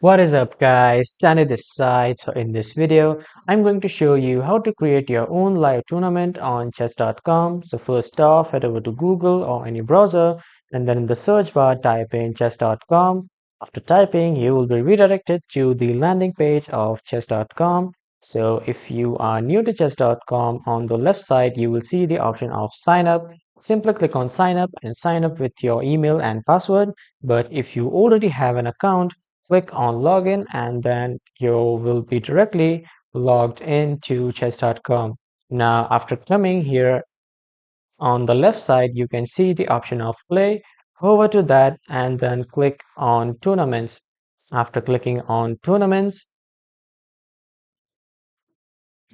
What is up guys, Danny this side. So in this video, I'm going to show you how to create your own live tournament on chess.com. So first off, head over to Google or any browser and then in the search bar type in chess.com. After typing, you will be redirected to the landing page of chess.com. So if you are new to chess.com, on the left side, you will see the option of sign up. Simply click on sign up and sign up with your email and password. But if you already have an account, click on login and then you will be directly logged into chess.com. Now, after coming here on the left side, you can see the option of play. Over to that and then click on tournaments. After clicking on tournaments,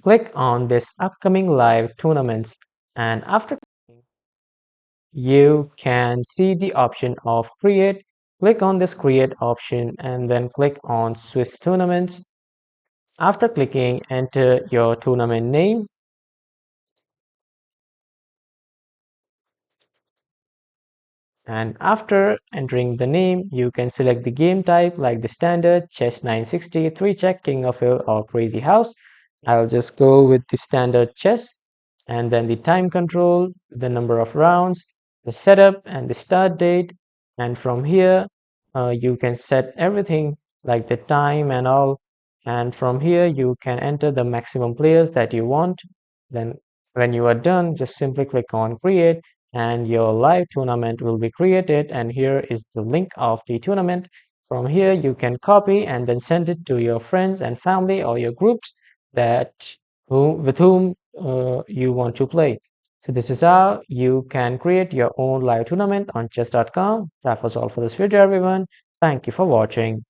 click on this upcoming live tournaments. And after you can see the option of create. Click on this create option and then click on Swiss tournaments. After clicking, enter your tournament name. And after entering the name, you can select the game type like the standard, chess 960, 3-check, king of hill, or crazy house. I'll just go with the standard chess. And then the time control, the number of rounds, the setup, and the start date. And from here, you can set everything like the time and all. And from here, you can enter the maximum players that you want. Then when you are done, just simply click on create and your live tournament will be created. And here is the link of the tournament. From here, you can copy and then send it to your friends and family or your groups that with whom you want to play. So this is how you can create your own live tournament on chess.com. That was all for this video, everyone. Thank you for watching.